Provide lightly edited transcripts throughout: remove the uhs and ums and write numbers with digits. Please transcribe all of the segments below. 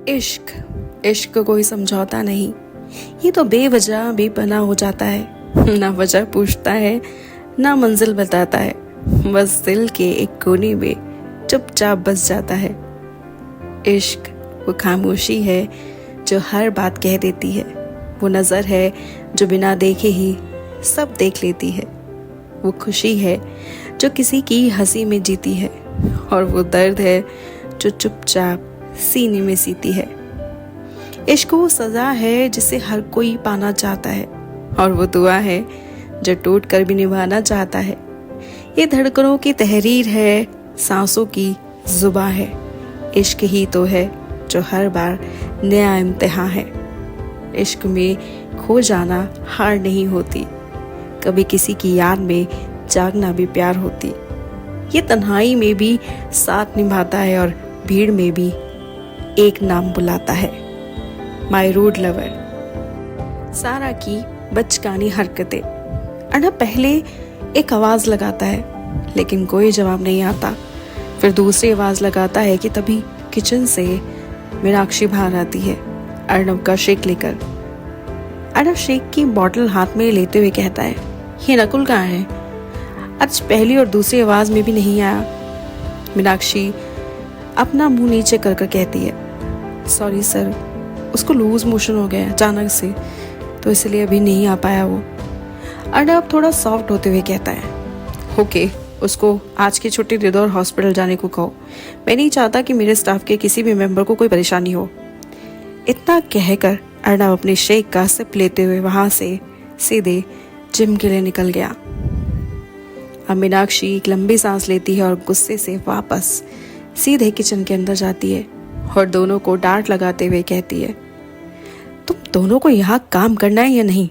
इश्क इश्क कोई समझौता नहीं, ये तो बेवजह बेपनाह हो जाता है। ना वजह पूछता है ना मंजिल बताता है, बस दिल के एक कोने में चुपचाप बस जाता है। इश्क वो खामोशी है जो हर बात कह देती है, वो नज़र है जो बिना देखे ही सब देख लेती है, वो खुशी है जो किसी की हंसी में जीती है, और वो दर्द है जो चुपचाप सीने में सीती है। इश्क वो सजा है जिसे हर कोई पाना चाहता है, और वो दुआ है जो टूट कर भी निभाना चाहता है। ये धड़कनों की तहरीर है, सांसों की जुबां है। इश्क ही तो है जो हर बार नया इम्तिहान है। इश्क में खो जाना हार नहीं होती, कभी किसी की याद में जागना भी प्यार होती। ये तन्हाई में भी साथ निभाता है और भीड़ में भी एक नाम बुलाता है, माय रूड लवर। सारा की बचकानी हरकतें। अर्नब पहले एक आवाज लगाता है लेकिन कोई जवाब नहीं आता, फिर दूसरी आवाज लगाता है कि तभी किचन से मीनाक्षी बाहर आती है अर्नब का शेक लेकर। अर्नब शेक की बोतल हाथ में लेते हुए कहता है, ये नकुल कहाँ है? आज पहली और दूसरी आवाज में भी नहीं आया। मीनाक्षी अपना मुंह नीचे कर कर कहती है, सॉरी सर, उसको लूज मोशन हो गया अचानक से, तो इसलिए अभी नहीं आ पाया वो। अर्नब थोड़ा सॉफ्ट होते हुए कहता है, ओके, उसको आज की छुट्टी दे दो और हॉस्पिटल जाने को कहो। मैं नहीं चाहता कि मेरे स्टाफ के किसी भी मेंबर को कोई परेशानी हो। इतना कहकर अर्नब अपने शेक का सिप लेते हुए वहां से सीधे जिम के लिए निकल गया। अब मीनाक्षी एक लंबी सांस लेती है और गुस्से से वापस सीधे किचन के अंदर जाती है और दोनों को डांट लगाते हुए कहती है, तुम दोनों को यहाँ काम करना है या नहीं?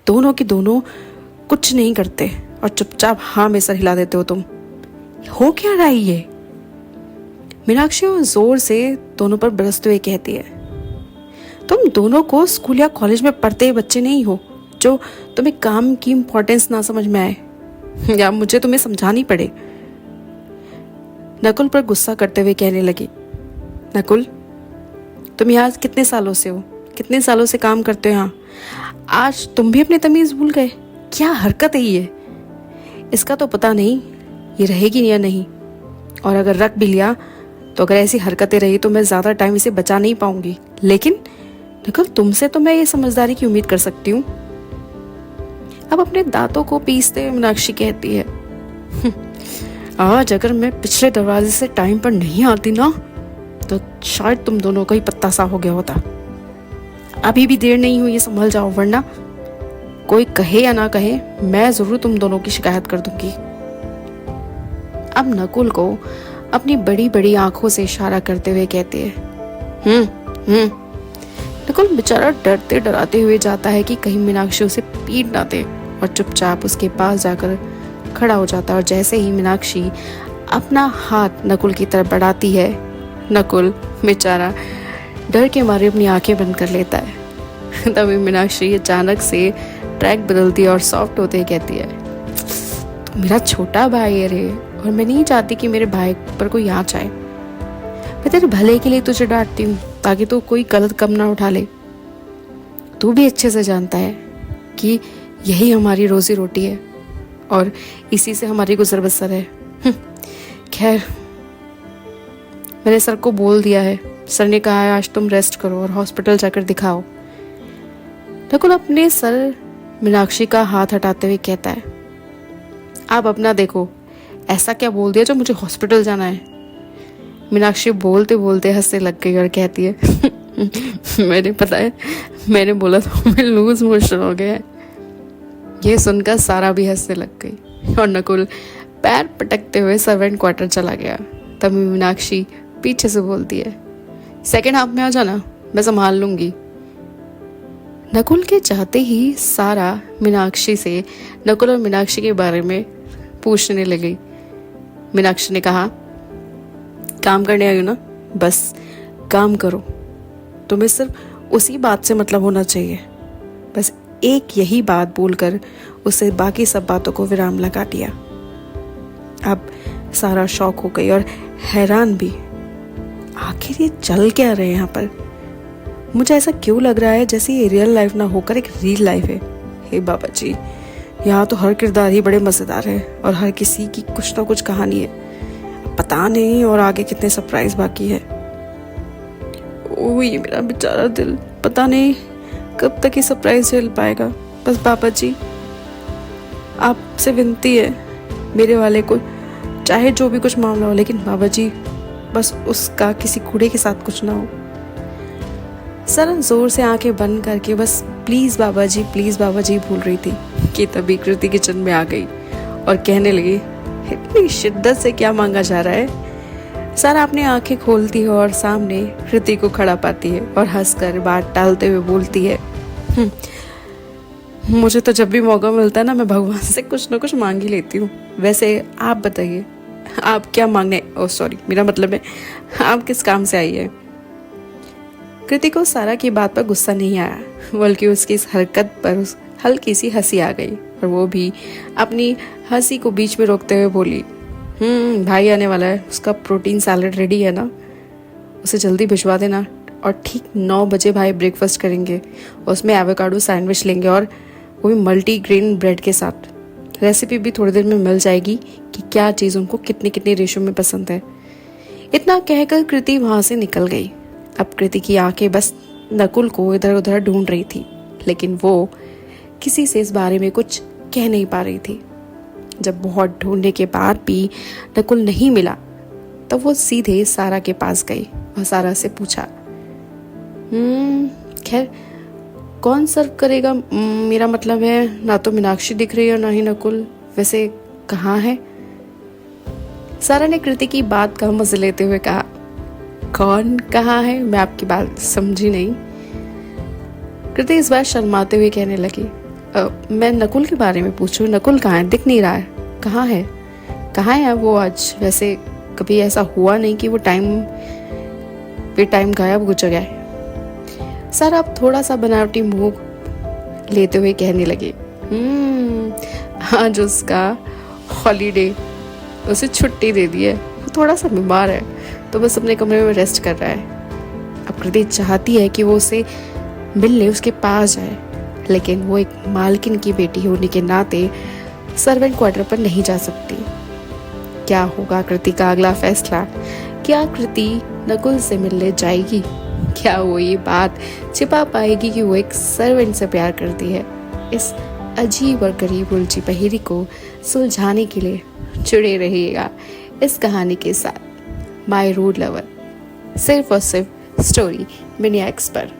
दोनों के दोनों कुछ नहीं करते और चुपचाप हाँ में सर हिला देते हो तुम। हो क्या रहा है ये? मीनाक्षी जोर से दोनों पर बरसते हुए कहती है, तुम दोनों को स्कूल या कॉलेज में पढ़ते बच्चे नहीं हो जो तुम्हें काम की इम्पोर्टेंस ना समझ में आए या मुझे तुम्हें समझानी पड़े। नकुल पर गुस्सा करते हुए कहने लगी, नकुल, तुम यहाँ कितने सालों से हो? कितने सालों से काम करते हो यहाँ? आज तुम भी अपनी तमीज भूल गए? क्या हरकत है ये? इसका तो पता नहीं ये रहेगी या नहीं, और अगर रख भी लिया तो अगर ऐसी हरकतें रही तो मैं ज्यादा टाइम इसे बचा नहीं पाऊंगी। लेकिन नकुल, तुमसे तो मैं ये समझदारी की उम्मीद कर सकती हूँ। अब अपने दांतों को पीसते हुए मीनाक्षी कहती है, आज अगर मैं पिछले दरवाजे से टाइम पर नहीं आती ना तो शायद तुम दोनों का ही पत्ता सा हो गया होता। अभी भी देर नहीं हुई, ये संभल जाओ, वरना कोई कहे या ना कहे मैं जरूर तुम दोनों की शिकायत कर दूंगी। अब नकुल को अपनी बड़ी बड़ी आंखों से इशारा करते हुए कहते हैं, नकुल बेचारा डरते डराते हुए जाता है कि कहीं मीनाक्षी उसे पीट ना दे, और चुपचाप उसके पास जाकर खड़ा हो जाता है। और जैसे ही मीनाक्षी अपना हाथ नकुल की तरफ बढ़ाती है, नकुल बेचारा डर के मारे अपनी आंखें बंद कर लेता है। तभी मीनाक्षी अचानक से ट्रैक बदलती है और सॉफ्ट होते ही कहती है, तो मेरा छोटा भाई है रे, और मैं नहीं चाहती कि मेरे भाई पर कोई आँच आए। मैं तेरे भले के लिए तुझे डांटती हूँ ताकि तू कोई गलत कदम ना उठा ले। तू भी अच्छे से जानता है कि यही हमारी रोजी रोटी है और इसी से हमारी गुजर बसर है। खैर, मैंने सर को बोल दिया है, सर ने कहा है आज तुम रेस्ट करो और हॉस्पिटल जाकर दिखाओ। नकुल अपने सर मीनाक्षी का हाथ हटाते हुए कहता है, आप अपना देखो, ऐसा क्या बोल दिया जो मुझे हॉस्पिटल जाना है? मीनाक्षी बोलते बोलते हंसने लग गई और कहती है, मैंने पता है, मैंने बोला तो मैं लूज मोशन हो गया है। ये सुनकर सारा भी हंसने लग गई और नकुल पैर पटकते हुए सर्वेंट क्वार्टर चला गया। तभी मीनाक्षी पीछे से बोलती है, सेकंड हाफ में आ जाना, मैं संभाल लूंगी। नकुल के चाहते ही सारा मीनाक्षी से नकुल और मीनाक्षी के बारे में पूछने लगी। मीनाक्षी ने कहा, काम करने आई हो ना, बस काम करो, तुम्हें सिर्फ उसी बात से मतलब होना चाहिए। बस एक यही बात बोलकर उसे बाकी सब बातों को विराम लगा दिया। अब सारा शॉक हो गई और हैरान भी। आखिर ये चल क्या रहे हैं यहाँ पर? मुझे ऐसा क्यों लग रहा है जैसे ये रियल लाइफ ना होकर एक रील लाइफ है। हे बाबा जी, यहाँ तो हर किरदार ही बड़े मज़ेदार है और हर किसी की कुछ ना कुछ कहानी है। पता नहीं और आगे कितने सरप्राइज बाकी है। ओह ये मेरा बेचारा दिल, पता नहीं कब तक ये सरप्राइज झेल पाएगा। बस बाबा जी आपसे विनती है, मेरे वाले को चाहे जो भी कुछ मामला हो, लेकिन बाबा जी बस उसका किसी कूड़े के साथ कुछ ना हो। सरन जोर से आंखें बंद करके बस प्लीज़ बाबा जी बोल रही थी कि तभी कृति किचन में आ गई और कहने लगी, इतनी शिद्दत से क्या मांगा जा रहा है? सारा अपनी आंखें खोलती है और सामने कृति को खड़ा पाती है और हंसकर बात टालते हुए बोलती है, मुझे तो जब भी मौका मिलता है ना, मैं भगवान से कुछ ना कुछ मांग ही लेती हूँ। वैसे आप बताइए, आप क्या मांगने, ओह सॉरी मेरा मतलब है आप किस काम से आई है? कृति को सारा की बात पर गुस्सा नहीं आया, बल्कि उसकी इस हरकत पर हल्की सी हंसी आ गई और वो भी अपनी हंसी को बीच में रोकते हुए बोली, भाई आने वाला है, उसका प्रोटीन सैलेड रेडी है ना, उसे जल्दी भिजवा देना। और ठीक 9 बजे भाई ब्रेकफास्ट करेंगे, उसमें एवोकाडो सैंडविच लेंगे और वो भी मल्टी ग्रेन ब्रेड के साथ। रेसिपी भी थोड़ी देर में मिल जाएगी कि क्या चीज़ उनको कितनी कितनी रेशो में पसंद है। इतना कहकर कृति वहाँ से निकल गई। अब कृति की आंखें बस नकुल को इधर उधर ढूंढ रही थी, लेकिन वो किसी से इस बारे में कुछ कह नहीं पा रही थी। जब बहुत ढूंढने के बाद भी नकुल नहीं मिला, तब वो सीधे सारा के पास गई और सारा से पूछा, खैर कौन सर्व करेगा? मेरा मतलब है ना तो मीनाक्षी दिख रही है ना ही नकुल, वैसे कहाँ है? सारा ने कृति की बात का मजे लेते हुए कहा, कौन कहाँ है? मैं आपकी बात समझी नहीं। कृति इस बार शर्माते हुए कहने लगी, मैं नकुल के बारे में पूछूं, नकुल कहाँ है? दिख नहीं रहा है, कहाँ है? कहाँ है वो आज? वैसे कभी ऐसा हुआ नहीं कि वो टाइम गायब गुजर गया है। सारा अब थोड़ा सा बनावटी मुंह लेते हुए कहने लगे, आज उसका हॉलीडे, उसे छुट्टी दे दी है, थोड़ा सा बीमार है तो बस अपने कमरे में रेस्ट कर रहा है। अब कृति चाहती है कि वो उसे मिलने उसके पास जाए, लेकिन वो एक मालकिन की बेटी होने के नाते सर्वेंट क्वार्टर पर नहीं जा सकती। क्या होगा कृति का अगला फैसला? क्या कृति नकुल से मिलने जाएगी? क्या वो ये बात छिपा पाएगी कि वो एक सर्वेंट से प्यार करती है? इस अजीब और गरीब उलझी पहेली को सुलझाने के लिए जुड़े रहिएगा इस कहानी के साथ माय रूड लवर, सिर्फ और सिर्फ स्टोरी मिनी एक्स पर।